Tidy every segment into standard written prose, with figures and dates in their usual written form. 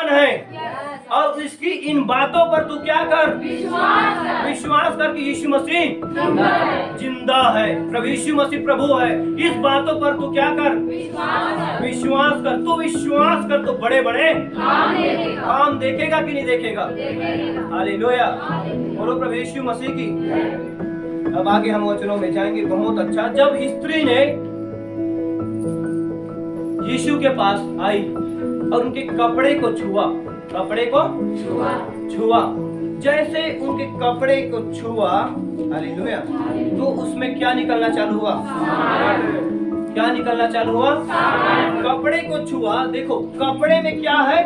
है और इसकी इन बातों पर तू क्या कर, विश्वास कर कि यीशु मसीह जिंदा है, प्रभु यीशु मसीह प्रभु है। इस बातों पर तू क्या कर, विश्वास कर। तू विश्वास कर तो बड़े बड़े काम देखेगा कि नहीं देखेगा। हालेलुया, बोलो प्रभु यीशु मसीह की। अब आगे हम वचनों में जाएंगे। बहुत अच्छा, जब स्त्री ने यीशु के पास आई और उनके कपड़े को छुआ, कपड़े को छुआ, जैसे उनके कपड़े को छुआ, हालेलुया, तो उसमें क्या निकलना चालू हुआ, क्या निकलना चालू हुआ, कपड़े को छुआ। देखो कपड़े में क्या है,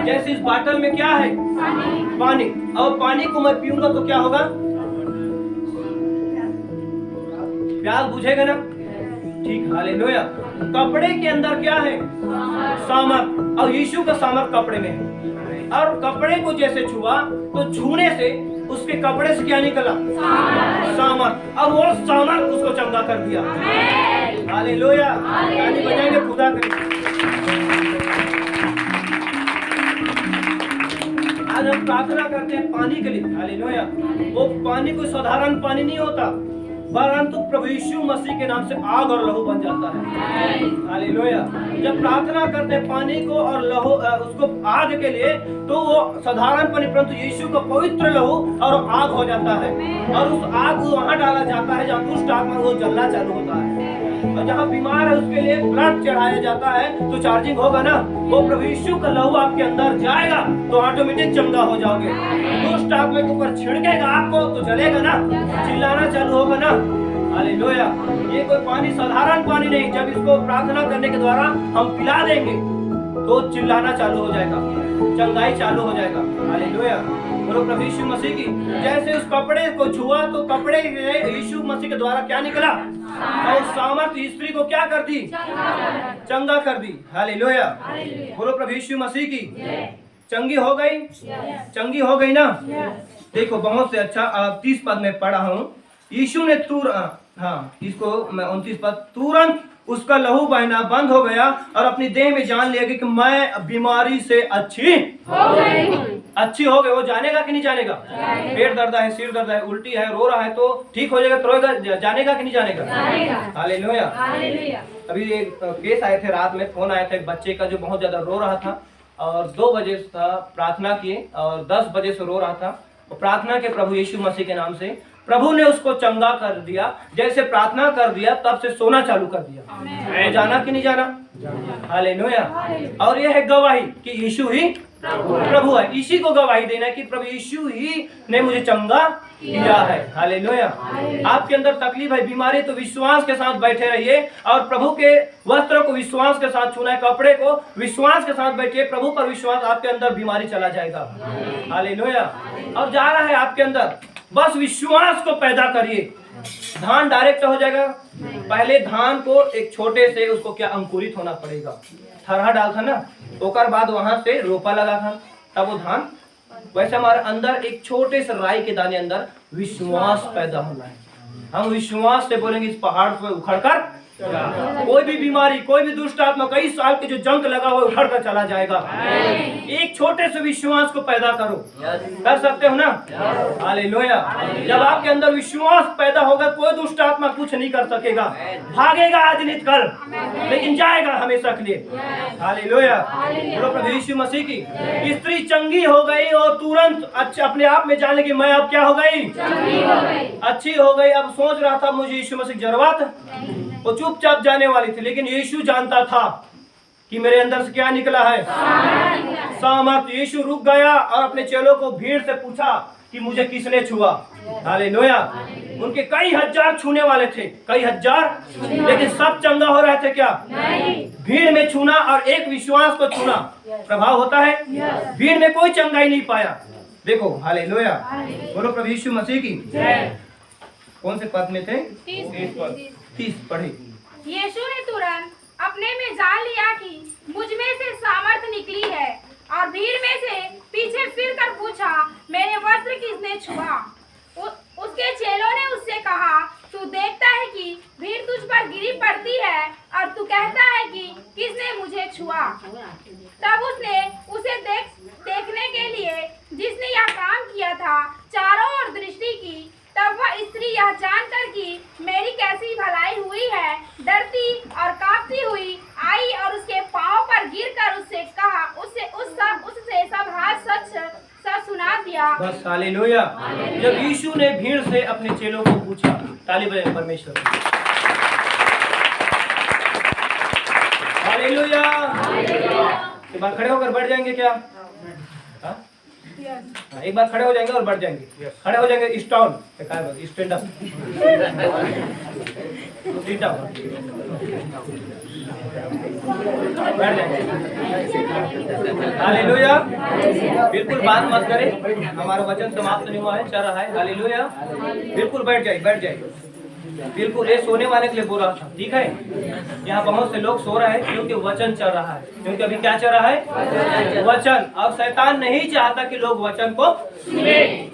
जैसे इस बाटल में क्या है, पानी, और पानी को मैं पीऊंगा तो क्या होगा, प्यास बुझेगा ना, ठीक। हालेलुया, कपड़े के अंदर क्या है, सामर्थ, और यीशु का सामर्थ कपड़े में है। और कपड़े को जैसे छुआ तो छूने से उसके कपड़े से क्या निकला, सामर्थ, और वो सामर्थ उसको चंगा कर दिया। हालेलुया, ताली बजाएंगे खुदा के। आज हम प्रार्थना करते हैं पानी के लिए। हालेलुया, वो पानी कोई साधारण पानी नहीं होता, परंतु प्रभु यीशु मसीह के नाम से आग और लहू बन जाता है। हालेलुया, जब प्रार्थना करते हैं पानी को और लहू उसको आग के लिए, तो वो साधारण पानी परंतु यीशु का पवित्र लहू और आग हो जाता है, और उस आग को वहां डाला जाता है जहाँ दुष्ट आत्मा वो जलना चालू होता है। और जहाँ बीमार है उसके लिए ब्लड चढ़ाया जाता है तो चार्जिंग होगा ना, वो प्रभु यीशु का लहू आपके अंदर जाएगा तो ऑटोमेटिक चंगा हो जाओगे। दुष्ट आत्मा के ऊपर छिड़केगा आपको तो जलेगा ना, चिल्लाना चालू होगा ना। हालेलुया, ये कोई पानी साधारण पानी नहीं, जब इसको प्रार्थना करने के द्वारा हम पिला देंगे तो चिल्लाना चालू हो जाएगा, चंगाई चालू हो जाएगा। हालेलुया, बोलो प्रभु यीशु मसीह की। जैसे उस कपड़े को छुआ तो कपड़े यीशु मसीह के द्वारा क्या निकला, और सामर्थ स्त्री को क्या कर दी, चंगा कर दी। हालेलुया, बोलो प्रभु यीशु मसीह की। चंगी हो गई, चंगी हो गई ना। देखो बहुत से अच्छा, 30 पद में पढ़ा हूँ, यीशु ने इसको मैं 29 पद, तुरंत उसका लहू बहना बंद हो गया और अपनी देह में जान लिया कि मैं बीमारी से अच्छी हो गई। वो जानेगा कि नहीं जानेगा, पेट दर्द है, सिर दर्द है, उल्टी है, रो रहा है तो ठीक हो जाएगा, तो जानेगा कि नहीं जानेगा। हालेलुया, अभी एक केस आए थे, रात में फोन आया था एक बच्चे का जो बहुत ज्यादा रो रहा था, और 2 बजे प्रार्थना किए और 10 बजे से रो रहा था। प्रार्थना के प्रभु यीशु मसीह के नाम से प्रभु ने उसको चंगा कर दिया। जैसे प्रार्थना कर दिया तब से सोना चालू कर दिया। जाना कि नहीं जाना। हालेलुया, और यह है गवाही कि यीशु ही प्रभु है। इसी को गवाही देना है कि प्रभु यीशु ही ने मुझे चंगा किया है। हालेलुया, आपके अंदर तकलीफ है, बीमारी, तो विश्वास के साथ बैठे रहिए और प्रभु के वस्त्रों को विश्वास के साथ छूना है, कपड़े को विश्वास के साथ बैठिए, प्रभु पर विश्वास, आपके अंदर बीमारी चला जाएगा। हालेलुया, और जा रहा है आपके अंदर, बस विश्वास को पैदा करिए, धान डायरेक्ट हो जाएगा। पहले धान को एक छोटे से उसको क्या अंकुरित होना पड़ेगा, थरहा डाल था ना, ओकर बाद वहां से रोपा लगा था तब वो धान। वैसे हमारे अंदर एक छोटे से राई के दाने अंदर विश्वास पैदा होना है। हम विश्वास से बोलेंगे इस पहाड़ पर उखड़कर, कोई भी बीमारी, कोई भी दुष्ट आत्मा, कई साल के जो जंग लगा हुआ उखड़ कर चला जाएगा। एक छोटे से विश्वास को पैदा करो, कर सकते हो ना। हालेलुया, जब आपके अंदर विश्वास पैदा होगा कोई दुष्ट आत्मा कुछ नहीं कर सकेगा, भागेगा आज नहीं कल, लेकिन जाएगा हमेशा के लिए। हालेलुया, बोलो प्रभु यीशु मसीह की। स्त्री चंगी हो गई और तुरंत अच्छा अपने आप में जान लगी मैं अब क्या हो गई, अच्छी हो गई। अब सोच रहा था मुझे यीशु मसीह की जरूरत, वो चुपचाप जाने वाली थी, लेकिन यीशु जानता था कि मेरे अंदर से क्या निकला है, सामर्थ। यीशु रुक गया और अपने चेलों को भीड़ से पूछा कि मुझे किसने छुआ। हालेलुया, उनके कई हजार छूने वाले थे, कई हजार, लेकिन सब चंगा हो रहे थे क्या, भीड़ में छूना और एक विश्वास को छूना प्रभाव होता है। भीड़ में कोई चंगाई नहीं पाया। देखो हालेलुया, बोलो प्रभु यीशु मसीह की। कौन से पद में थे, 30 पढ़े। यीशु ने तुरंत अपने में जान लिया कि मुझ में से सामर्थ निकली है, और भीड़ में से पीछे फिर कर पूछा मेरे वस्त्र किसने छुआ। उसके चेलों ने उससे कहा तू देखता है कि भीड़ तुझ पर गिरी पड़ती है और तू कहता है कि किसने मुझे छुआ। तब उसने उसे बस हालेलुया। जब यीशु ने भीड़ से अपने चेलों को पूछा, ताली बजाएं परमेश्वर। हालेलुया। एक बार खड़े होकर बढ़ जाएंगे क्या? हाँ? एक बार खड़े हो जाएंगे और बढ़ जाएंगे। खड़े हो जाएंगे, स्टॉल स्टैंड अप, बैठ जाएंगे। हालेलुया। बिल्कुल बात मत करें, हमारा वचन समाप्त नहीं हुआ है, चल रहा है। हालेलुया। बिल्कुल बैठ जाइए, बैठ जाइए। बिल्कुल ये सोने वाले के लिए बोल रहा था, ठीक है। यहाँ बहुत से लोग सो रहे हैं क्योंकि वचन चल रहा है। क्योंकि अभी क्या चल रहा है? वचन। और शैतान नहीं चाहता कि लोग वचन को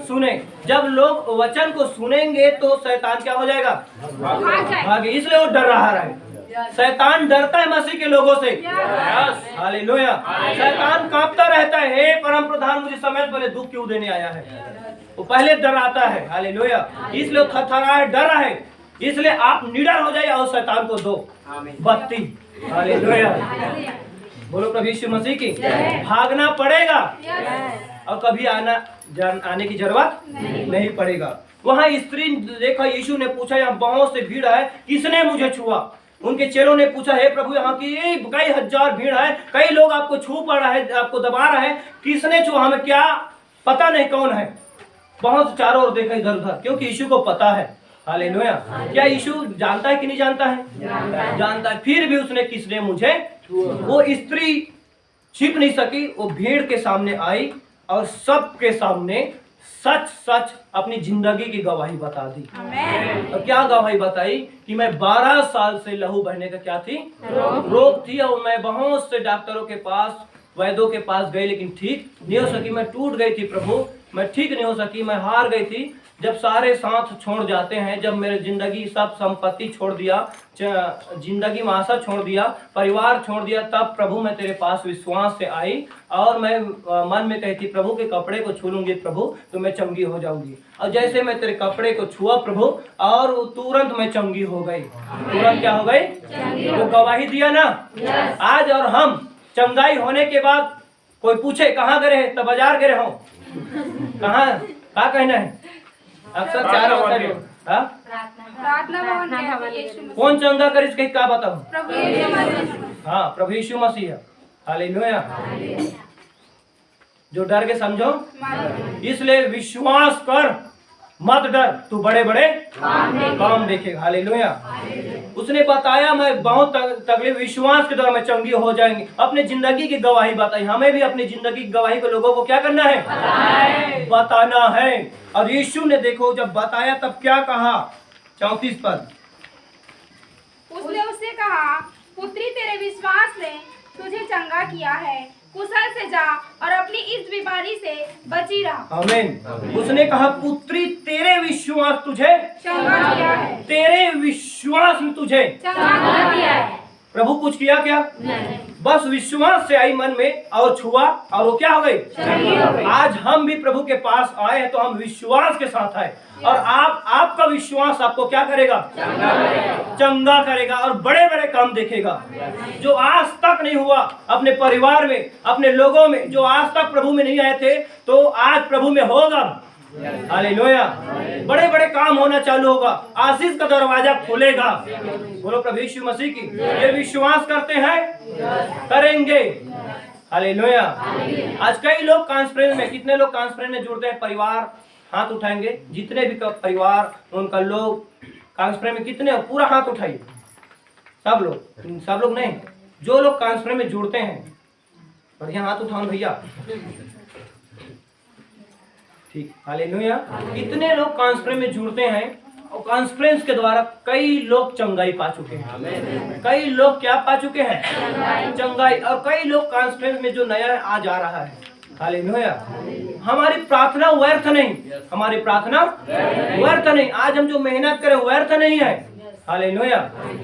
सुने। जब लोग वचन को सुनेंगे तो शैतान क्या हो जाएगा? भागे। इसलिए वो डर रहा है। शैतान डरता है मसीह के लोगों से। हालेलुया। शैतान कांपता रहता है, हे परम प्रधान मुझे समय पहले दुख क्यों देने आया है। वो पहले डराता है। हालेलुया। इसलिए थरथरा है, डर रहा है। इसलिए आप निडर हो जाइए और शैतान को दो बत्ती। हालेलुया। बोलो प्रभु यीशु मसीह की। भागना पड़ेगा और कभी आने की जरूरत नहीं पड़ेगा। वहाँ स्त्री देखा, यीशु ने पूछा, यहाँ बहुत से भीड़ है, किसने मुझे छुआ? उनके चेलों ने पूछा, हे प्रभु यहाँ की कई हजार भीड़ है, कई लोग आपको छू पा रहा है, आपको दबा रहा है, किसने छुआ? हमें क्या पता नहीं कौन है। बहुत चारों ओर देखा इधर उधर, क्योंकि यीशु को पता है। हालेलुया। क्या यीशु जानता है कि नहीं जानता है? जानता है। फिर भी उसने किसने मुझे? वो स्त्री छिप नहीं सकी, वो भीड़ के सामने आई और सबके सामने सच सच अपनी जिंदगी की गवाही बता दी। और क्या गवाही बताई? कि मैं 12 साल से लहू बहने का क्या थी? रोग थी। और मैं बहुत से डॉक्टरों के पास, वैद्यों के पास गई, लेकिन ठीक नहीं हो सकी। मैं टूट गई थी प्रभु, मैं ठीक नहीं हो सकी, मैं हार गई थी। जब सारे साथ छोड़ जाते हैं, जब मेरे जिंदगी सब संपत्ति छोड़ दिया, जिंदगी में आशा छोड़ दिया, परिवार छोड़ दिया, तब प्रभु मैं तेरे पास विश्वास से आई और मैं मन में कहती, प्रभु के कपड़े को छू लूंगी प्रभु तो मैं चंगी हो जाऊंगी। और जैसे मैं तेरे कपड़े को छुआ प्रभु, और तुरंत मैं चंगी हो गई। तुरंत क्या हो गई? तो गवाही दिया ना आज। और हम चंगाई होने के बाद कोई पूछे कहाँ गए हैं, तो बाजार गए हो, कहाँ क्या कहना है? अक्सर चार होता है। कौन चंगा कर इसके क्या बताऊं? हाँ, प्रभु यीशु मसीह। हालेलुया। जो डर के समझो, इसलिए विश्वास कर, मत डर, तू बड़े बड़े काम देखेगा। हालेलुया। उसने बताया मैं बहुत तकलीफ, विश्वास के द्वारा मैं चंगी हो जाएंगी। अपने जिंदगी की गवाही बताई। हमें भी अपनी जिंदगी की गवाही को लोगों को क्या करना है? बताना है। और यीशु ने देखो जब बताया तब क्या कहा? 34 पद। उसने उससे कहा, पुत्री तेरे विश्वास ने तुझे चंगा किया है, कुशल से जा और अपनी इस बीमारी से बची रह। आमीन। उसने कहा, पुत्री तेरे विश्वास तुझे चंगा किया है। तेरे विश्वास ने तुझे चंगा किया है। प्रभु कुछ किया क्या? नहीं। बस विश्वास से आई मन में और छुआ और वो क्या हो गई? आज हम भी प्रभु के पास आए हैं तो हम विश्वास के साथ आए। और आपका विश्वास आपको क्या करेगा? चंगा करेगा और बड़े बड़े काम देखेगा जो आज तक नहीं हुआ। अपने परिवार में, अपने लोगों में, जो आज तक प्रभु में नहीं आए थे तो आज प्रभु में होगा। हालेलुया। बड़े बड़े काम होना चालू होगा, आशीष का दरवाजा खुलेगा। बोलो प्रभु यीशु मसीह की। ये विश्वास करते हैं, करेंगे। हालेलुया। आज कई लोग कॉन्फ्रेंस में, कितने लोग कॉन्फ्रेंस में जुड़ते हैं? परिवार हाथ उठाएंगे, जितने भी परिवार उनका लोग कॉन्फ्रेंस में कितने, पूरा हाथ उठाइए। सब लोग नहीं, जो लोग कॉन्फ्रेंस में जुड़ते हैं बढ़िया हाथ उठाओ भैया। ठीक। हालेलुया। कितने लोग कॉन्फ्रेंस में जुड़ते हैं और कॉन्फ्रेंस के द्वारा कई लोग चंगाई पा चुके हैं। कई लोग क्या पा चुके हैं? चंगाई। और कई लोग कॉन्फ्रेंस में जो नया है आज आ रहा है। हालेलुया। हमारी प्रार्थना व्यर्थ नहीं, हमारी प्रार्थना व्यर्थ नहीं। आज हम जो मेहनत करें व्यर्थ नहीं है। हालेलुया।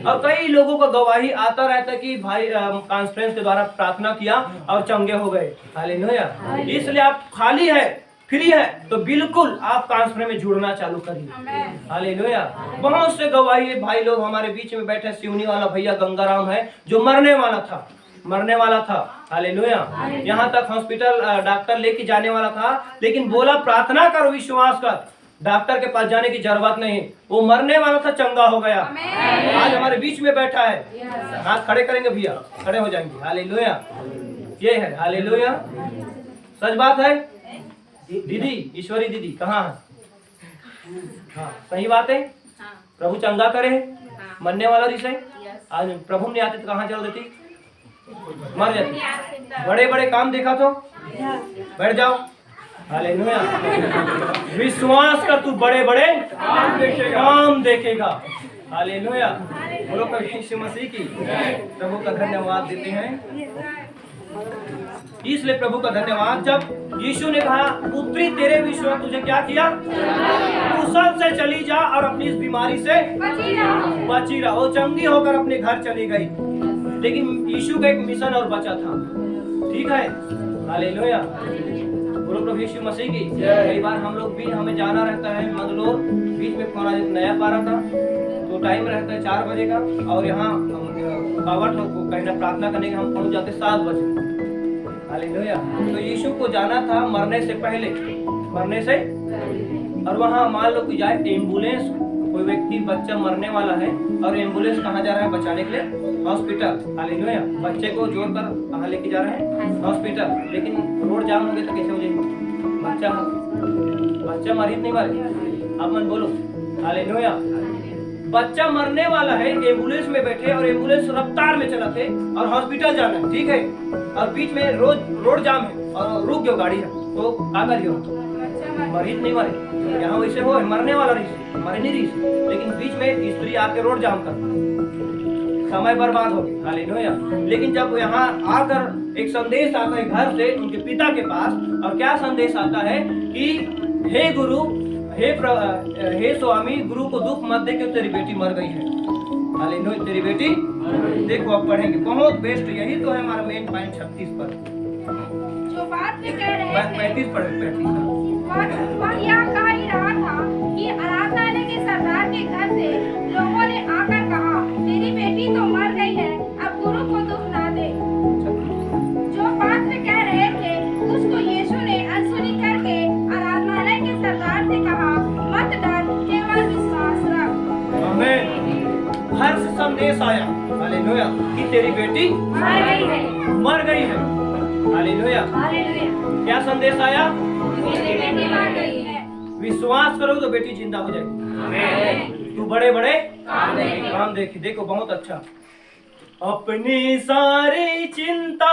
और कई लोगों का गवाही आता रहता है कि भाई कॉन्फ्रेंस के द्वारा प्रार्थना किया और चंगे हो गए। हालेलुया। इसलिए आप खाली है, फ्री है तो बिल्कुल आप कॉन्फ्रेंस में जुड़ना चालू करिए। हालेलुया। बहुत से गवाही भाई लोग हमारे बीच में बैठे। सिवनी वाला भैया गंगाराम है जो मरने वाला था। हालेलुया। यहाँ तक हॉस्पिटल डॉक्टर लेके जाने वाला था, लेकिन बोला प्रार्थना करो, विश्वास कर, डॉक्टर के पास जाने की जरूरत नहीं। वो मरने वाला था, चंगा हो गया। आज हमारे बीच में बैठा है। हाथ खड़े करेंगे भैया, खड़े हो जाएंगे। हालेलुया, ये है। हालेलुया, सच बात है। दीदी, ईश्वरी दीदी कहाँ है? हाँ, सही बात है। प्रभु चंगा करे। मरने वाला रिश्ते आज प्रभु नहीं आते तो कहाँ चल देती, मर जाती। बड़े बड़े काम देखा तो बैठ जाओ। हालेलुया, विश्वास कर, तू बड़े बड़े काम देखेगा। हालेलुया, बोलो प्रभु यीशु मसीह की। प्रभु का धन्यवाद देते हैं, इसलिए प्रभु का धन्यवाद। जब यीशु ने कहा पुत्री तेरे विश्वास तुझे क्या किया, कुशल से चली जा और अपनी इस बीमारी से बची रहा। वो चंगी होकर अपने घर चली गई, लेकिन यीशु का एक मिशन और बचा था। ठीक है, हालेलुया, बोलो प्रभु यीशु मसीह की। कई बार हम लोग भी, हमें जाना रहता है मंगलोर, बीच में कोरोना नया पारा था तो टाइम रहता है 4 बजे का, और यहाँ कावट को कहना प्रार्थना करने के हम पहुंच जाते 7 बजे। हालेलुया, तो यीशु को जाना था मरने से पहले, मरने से। और वहाँ मान लो कि जाए एम्बुलेंस, कोई व्यक्ति बच्चा मरने वाला है और एम्बुलेंस कहाँ जा रहा है बचाने के लिए, हॉस्पिटल। हालेलुया, बच्चे को जोड़कर कहाँ लेके जा रहे हैं, हॉस्पिटल। लेकिन रोड जाम हो गया तो कैसे हो जाएगी, बच्चा मरीज नहीं मारे, आप मन बोलो। हालेलुया, बच्चा मरने वाला है, एम्बुलेंस में बैठे और एम्बुलेंस रफ्तार में चला थे और हॉस्पिटल जाना है, ठीक है, और बीच में रोड जाम है और रुक गयो गाड़ी है, तो क्या करियो, मरीज नहीं मरे। यहाँ वैसे हो मरने वाला रही, मरे नहीं रही, लेकिन बीच में स्त्री आके रोड जाम कर, समय बर्बाद हो गया। हालेलुया, लेकिन जब यहाँ आकर एक संदेश आता है घर से उनके पिता के पास, और क्या संदेश आता है कि हे गुरु, हे स्वामी, गुरु को दुख मत दे कि तेरी बेटी मर गई है। हालेलुया, तेरी बेटी, देखो अब पढ़ेंगे, बहुत बेस्ट, यही तो है हमारा मेन पॉइंट 36 पर, जो बात में कह रहे थे 35 पर 35 वह यह कह ही रहा था कि आराधनालय के सरदार के घर से लोगों ने आकर कहा तेरी बेटी तो मर गई है, अब गुरु को दुख ना दे। जो बात में कह रहे थे उसको यीशु ने अनसुनी करके आराधनालय के सरदार से कहा मत डर, केवल विश्वास रख। आमीन। हर संदेश आया, हालेलुया, कि तेरी बेटी मर गई है। हालेलुया, क्या संदेश आया, मेरी बेटी मर गई है। विश्वास करो तो बेटी जिंदा हो जाएगी। तू बड़े बड़े काम देखी, देखो बहुत अच्छा। अपनी सारी चिंता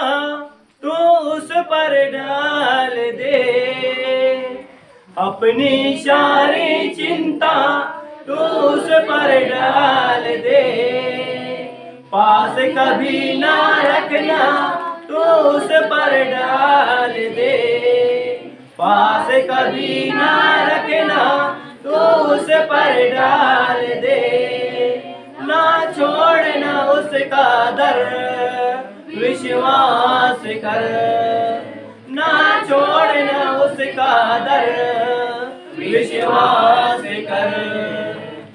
तू उस पर डाल दे, अपनी सारी चिंता तू उस पर डाल दे, पास कभी ना रखना तू उस पर डाल दे, पास कभी ना रखना तू उस पर डाल दे, ना छोड़ना उसका दर, विश्वास कर, ना छोड़ना उसका दर, विश्वास कर।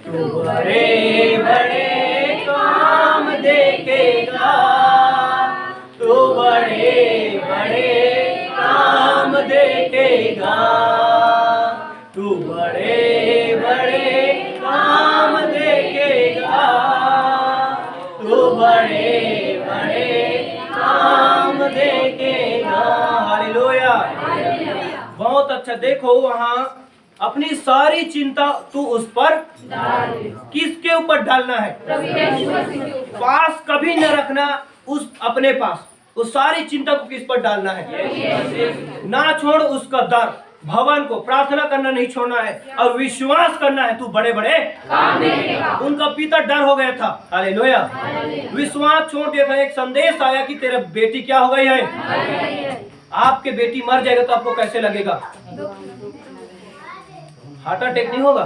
तू बड़े बड़े काम देखेगा, तू बड़े बड़े काम देखेगा, तू बड़े बड़े काम देखेगा, तू बड़े बड़े काम देखेगा। हालेलुया, बहुत अच्छा। देखो वहाँ अपनी सारी चिंता तू उस पर, किसके ऊपर डालना है, पास कभी न रखना उस अपने पास, उस सारी चिंता को किस पर डालना है, ना छोड़ उसका दर, भवन को प्रार्थना करना नहीं छोड़ना है और विश्वास करना है। तू बड़े बड़े उनका पिता डर हो गया था, हालेलुया, विश्वास छोड़ दिया था। एक संदेश आया कि तेरा बेटी क्या हो गई है, आपके बेटी मर जाएगा तो आपको कैसे लगेगा, हार्ट अटैक नहीं होगा,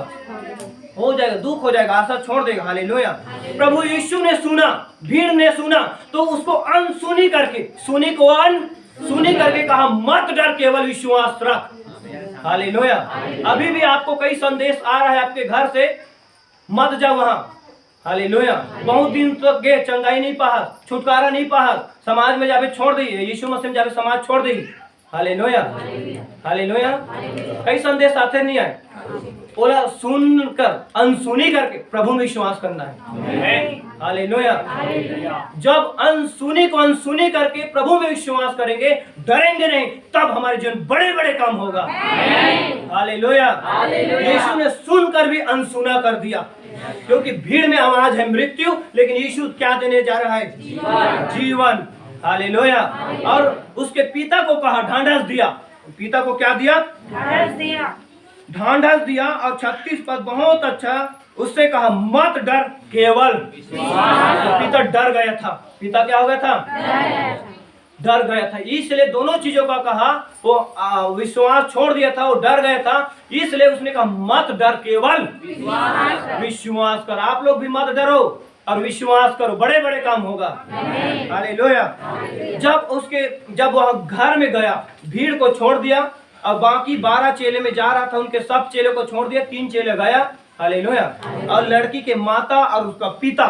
हो जाएगा, दुख हो जाएगा, आशा छोड़ देगा। हालेलुया, प्रभु यीशु ने सुना, भीड़ ने सुना, तो उसको अनसुनी करके, सुनी को अनसुनी करके कहा मत डर, केवल विश्वास रख। हालेलुया, अभी भी आपको कई संदेश आ रहा है आपके घर से, मत जाओ वहां, हालेलुया। बहुत दिन तक गए, चंगाई नहीं पाहा, छुटकारा नहीं पाहा, समाज में जाके छोड़ दी, यीशु मसीह में जाके समाज छोड़ दी। Hallelujah, hallelujah. कई संदेश आते नहीं आए, बोला सुनकर अनसुनी करके प्रभु में विश्वास करना है। हालेलुया। जब अनसुनी को अनसुनी करके प्रभु में विश्वास करेंगे, डरेंगे नहीं, तब हमारे जीवन बड़े बड़े काम होगा। हालेलुया। यीशु ने सुनकर भी अनसुना कर दिया, क्योंकि भीड़ में आवाज है मृत्यु, लेकिन यीशु क्या देने जा रहा है? जीवन। हालेलुया। और उसके पिता को कहा, ढांढस दिया। पिता को क्या दिया? ढांढस दिया। और 36 पद बहुत अच्छा, उससे कहा मत डर, केवल। पिता डर गया था। पिता क्या हो गया था? डर गया था। इसलिए दोनों चीजों का कहा, वो विश्वास छोड़ दिया था, वो डर गया था, इसलिए उसने कहा मत डर, केवल विश्वास कर। आप लोग भी मत डरो और विश्वास करो, बड़े बड़े काम होगा। हालेलुया। जब वह घर में गया, भीड़ को छोड़ दिया, और बाकी 12 चेले में जा रहा था, उनके सब चेले को छोड़ दिया, 3 चेले गया। हालेलुया। और लड़की के माता और उसका पिता,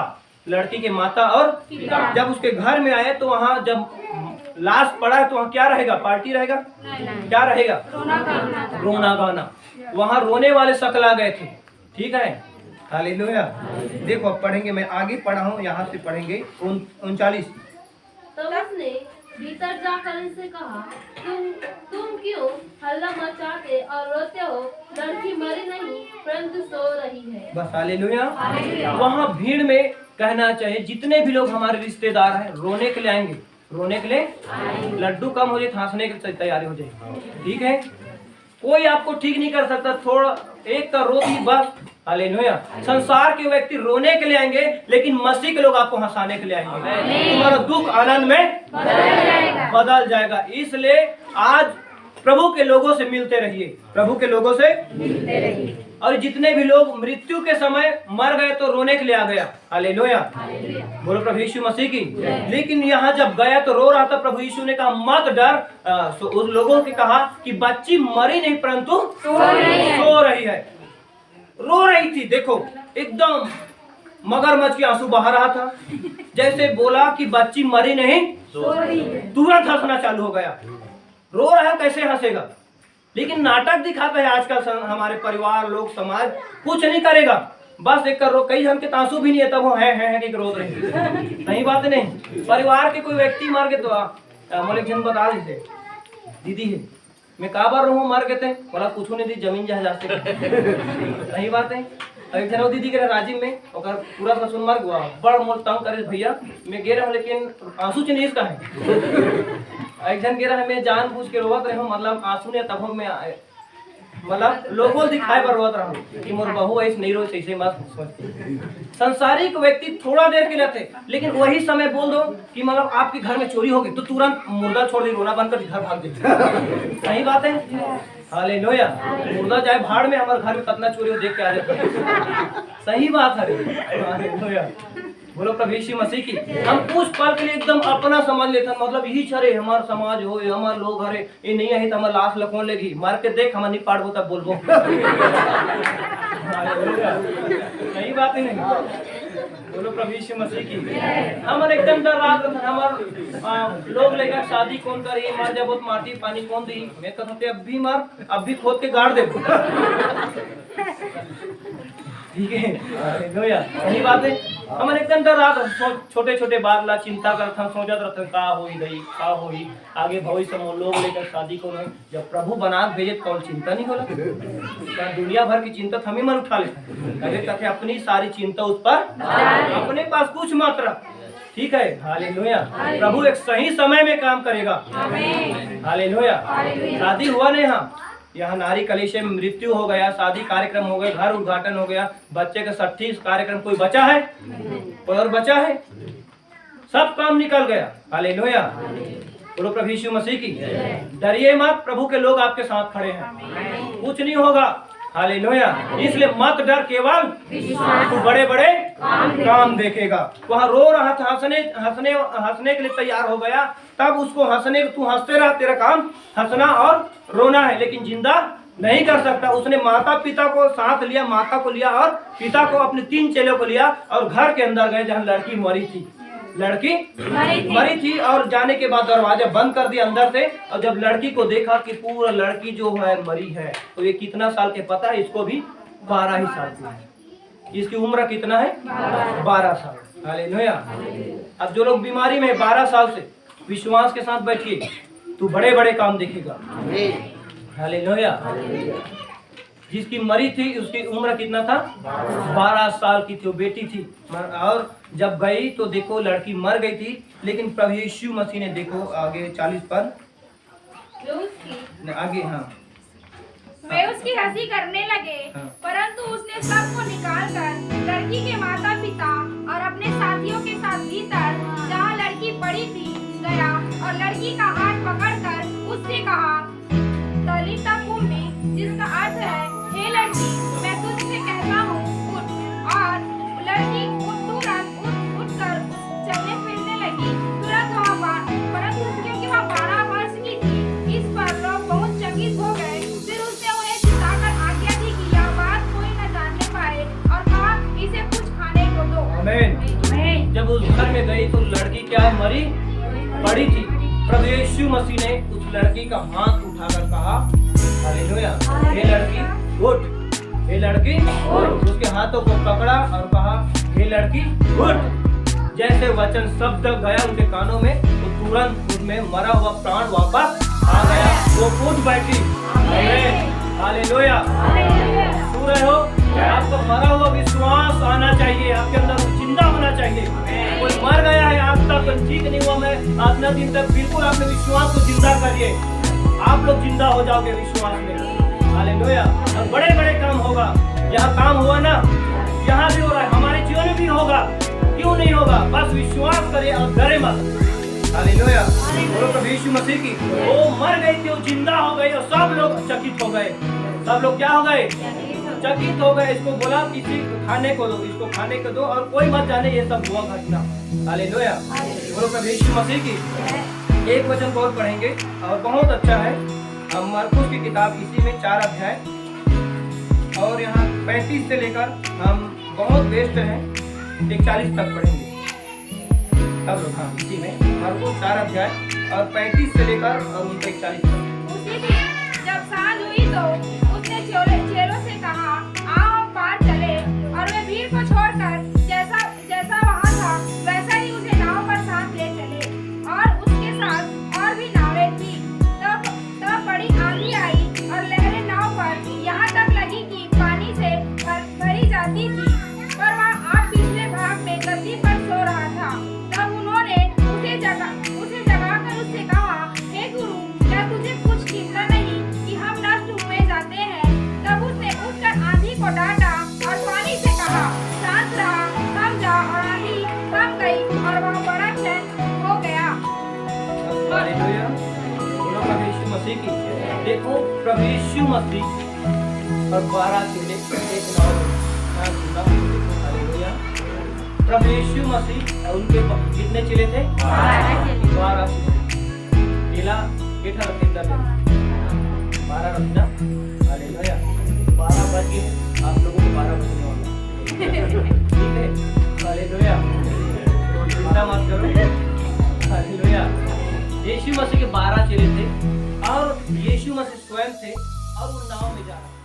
लड़की के माता और पिता जब उसके घर में आए, तो वहाँ जब लाश पड़ा है, तो वहाँ क्या रहेगा? पार्टी रहेगा? क्या रहेगा? रोना गाना। वहाँ रोने वाले सकला गए थे। ठीक है। हालेलुया। देखो अब पढ़ेंगे, मैं आगे पढ़ा हूँ, यहाँ से पढ़ेंगे 39। तब उसने भीतर जाकर इनसे कहा, तुम क्यों हल्ला मचाते और रोते हो? लड़की मरी नहीं, परंतु सो रही है। बस। हालेलुया। वहाँ भीड़ में कहना चाहिए, जितने भी लोग हमारे रिश्तेदार हैं, रोने के लिए आएंगे, रोने के लिए। लड्डू कम हो जाए, हंसने की तैयारी हो जाए। ठीक है। कोई आपको ठीक नहीं कर सकता, थोड़ा एक का रो दी बस। हालेलुया। संसार के व्यक्ति रोने के लिए आएंगे, लेकिन मसीह के लोग आपको हंसाने के लिए आएंगे। तुम्हारा दुख आनंद में बदल जाएगा। इसलिए आज प्रभु के लोगों से मिलते रहिए, प्रभु के लोगों से मिलते रहिए। और जितने भी लोग मृत्यु के समय मर गए, तो रोने के लिए आ गया। हालेलुया। बोलो प्रभु यीशु मसीह की। लेकिन यहाँ जब गया तो रो रहा था, प्रभु यीशु ने कहा मत डर। उन लोगों के कहा कि बच्ची मरी नहीं, परंतु सो रही है। रो रही थी, देखो एकदम मगरमच्छ के आंसू बहा रहा था। जैसे बोला कि बच्ची मरी नहीं, तुरंत हंसना चालू हो गया। रो रहा है, कैसे हंसेगा? लेकिन नाटक दिखाता है आजकल हमारे परिवार, लोग, समाज। कुछ नहीं करेगा, बस एक कर रो। कई जन के आंसू भी नहीं है, तब वो है कि रो रहे। सही बात नहीं। परिवार के कोई व्यक्ति मर गए, तो मोले जन बता देते, दीदी है मैं का बार रहूँ, मर गए थे, बोला कुछ नहीं दी, जमीन जहाज से। सही बात है। एक जन दीदी के राजीव में और पूरा ससुर मर गया, बड़ मोल तंग करे भैया, मैं गे रहा, लेकिन आंसू चीज इसका है। एक जन गे रहा, मैं जानबूझ के रोवत रहा हूँ, मतलब आंसू ने तब मैं मतलब लोगों दिखाए पर रोवत रहा कि मोर बहू ऐसे नहीं रो, ऐसे मत सोचती। संसारिक व्यक्ति थोड़ा देर के लिए थे, लेकिन वही समय बोल दो कि मतलब आपके घर में चोरी हो गई, तो तुरंत मुर्दा छोड़ दी, रोना बंद कर घर भाग जाते। सही बात है। हालेलुया। मुर्दा जाए भाड़ में, हमारे घर में कितना चोरी हो देख के आ जाते। सही बात है। हालेलुया। बोलो प्रभु यीशु मसीह की। हम कुछ पल के लिए एकदम अपना समझ लेते, मतलब यही छरे हमारा समाज हो, हमारे लोग हरे, ये नहीं है तो हमारे लाश लखोन लेगी, मार के देख हमारे नहीं पाड़ तब बोलबो। सही बात ही नहीं। बोलो प्रभु यीशु मसीह की। हमारे एकदम डर रात हमारे लोग लेकर शादी कौन करी, मार जब माटी पानी कौन दी, मैं कहते अब भी मार, अब भी खोद के गाड़ दे। ठीक है। सही बात है। हमारे एकदम डर रात छोटे छोटे बात ला चिंता करता, सोचत रहता का होई गई, का होई आगे भविष्य में लोग लेकर शादी को नहीं। जब प्रभु बना भेजे तो कौन चिंता नहीं होला। दुनिया भर की चिंता हम ही मन उठा लेते, कहते अपनी सारी चिंता उस पर, अपने पास कुछ मत रख। ठीक है। हालेलुया। प्रभु एक सही समय में काम करेगा। हालेलुया। शादी हुआ नहीं, हाँ यहाँ नारी कलीसिया में मृत्यु हो गया, शादी कार्यक्रम हो गया, घर उद्घाटन हो गया, बच्चे का 60 कार्यक्रम, कोई बचा है? कोई और बचा है? सब काम निकल गया। हालेलुया। बोलो प्रभु यीशु मसीह की। डरिए मत, प्रभु के लोग आपके साथ खड़े हैं, कुछ नहीं होगा। हालेलुया। इसलिए मत डर, केवल तू बड़े बड़े काम देखेगा। वहाँ रो रहा था, हंसने के लिए तैयार हो गया, तब उसको हंसने, तू हंसते रहा, तेरा काम हंसना और रोना है, लेकिन जिंदा नहीं कर सकता। उसने माता पिता को साथ लिया, माता को लिया और पिता को, अपने 3 चेलों को लिया और घर के अंदर गए जहाँ लड़की मरी थी। लड़की मरी थी और जाने के बाद दरवाजा बंद कर दिया अंदर से। और जब लड़की को देखा कि पूरा लड़की जो है मरी है, तो ये कितना साल के पता है? इसको भी 12 ही साल की है। इसकी उम्र कितना है? 12 साल। हालेलुया। अब जो लोग बीमारी में 12 साल से विश्वास के साथ बैठिए, तू बड़े बड़े काम देखेगा। हालेलुया। जिसकी मरी थी उसकी उम्र कितना था? 12 साल की थी, वो बेटी थी। और जब गई तो देखो लड़की मर गई थी, लेकिन प्रभु यीशु मसीह ने देखो आगे 40 पर आगे, हाँ, वे उसकी हंसी करने लगे, हाँ। परंतु उसने सबको निकालकर लड़की के माता पिता और अपने साथियों के साथ भीतर जहाँ लड़की पड़ी थी गया और लड़की का हाथ पकड़कर उससे कहा, तलीता कूमी, जिसका अर्थ है, हे लड़की, मैं तुझसे कहता हूँ, उठ। और लड़की तुरंत उठकर चलने फिरने लगी। तुरंत वहाँ, परंतु क्योंकि वह 12 वर्ष की थी, इस पर लोग बहुत चकित हो गए। फिर उसने उन्हें चिताकर आज्ञा दी कि यह बात कोई न जानने पाए और कहा, इसे कुछ खाने को दो। आमीन। जब उस घर में गई तो लड़की क्या है? मरी पड़ी थी। प्रभु यीशु मसीह ने उस लड़की का हाथ उठाकर कहा, हालेलुया, हे लड़की उठ, हे लड़की उठ। उसके हाथों को पकड़ा और कहा, हे लड़की उठ। जैसे वचन शब्द गया उनके कानों में, तो तुरंत उसमें मरा हुआ प्राण वापस आ गया। वो उठ बैठी। हालेलुया। सुन रहे हो? आपको मरा हुआ विश्वास आना चाहिए, आपके अंदर जिंदा होना चाहिए। कोई मर गया है आज तक ठीक नहीं हुआ, मैं आतना दिन तक, बिल्कुल आपने विश्वास को जिंदा करिए, आप लोग जिंदा हो जाओगे विश्वास में। हालेलुया। और बड़े बड़े काम होगा। यहाँ काम हुआ ना, यहाँ भी हो रहा है, हमारे जीवन में भी होगा। क्यों नहीं होगा? बस विश्वास करे और डरे मत। हालेलुया। बोलो प्रभु यीशु मसीह की। वो मर गई थी, वो जिंदा हो गई और सब लोग चकित हो गए। सब लोग क्या हो गए? चकित हो गए। इसको बोला किसी खाने को दो, इसको खाने को दो, और कोई मत जाने ये सब हुआ घटना। हालेलुया। बोलो प्रभु यीशु मसीह की। एक वचन और पढ़ेंगे और बहुत अच्छा है। हम मरकुस की किताब इसी में 4 अध्याय और यहाँ 35 से लेकर हम बहुत बेस्ट हैं 41 तक पढ़ेंगे। सब लोग, हाँ, इसी में मरकुस 4 अध्याय और 35 से लेकर और 41 तक। उसी दिन जब सांझ हुई तो उसने चेलों से कहा, आओ हम पार चले। और वे भीड़ को छोड़कर जैसा वहाँ था वैसा ही उसे नाव पर साथ ले चले। और उसके साथ और भी नावें थी। तब बड़ी आंधी आई और लहरें नाव पर यहाँ तक लगी कि पानी से भरी जाती थी। पर वह आप पिछले भाग में गद्दी पर सो रहा था। तब उन्होंने उसे जगाकर उससे कहा, हे गुरु, क्या तुझे कुछ चिंता नहीं कि हम नष्ट हुए जाते हैं? तब उसने उठकर आंधी को डांटा और पानी से कहा, शांत रहा, थम जा। और आंधी थम गई और वह बड़ा चैन हो गया। हालेलुया। बोलो प्रभु यीशु मसीह की। देखो प्रभु यीशु मसीह और 12 चेले एक नाव में। हालेलुया। प्रभु यीशु मसीह और उनके कितने चेले थे? 12 चेले। केला केठा रखते 12 रखना। हालेलुया। 12 बज गए, आप लोगों को 12 बजने वाला। ठीक है। हालेलुया। चिंता मत करो। हालेलुया। यीशु मसीह के 12 चेले थे और यीशु मसीह स्वयं थे और वो नाव में जा रहा था।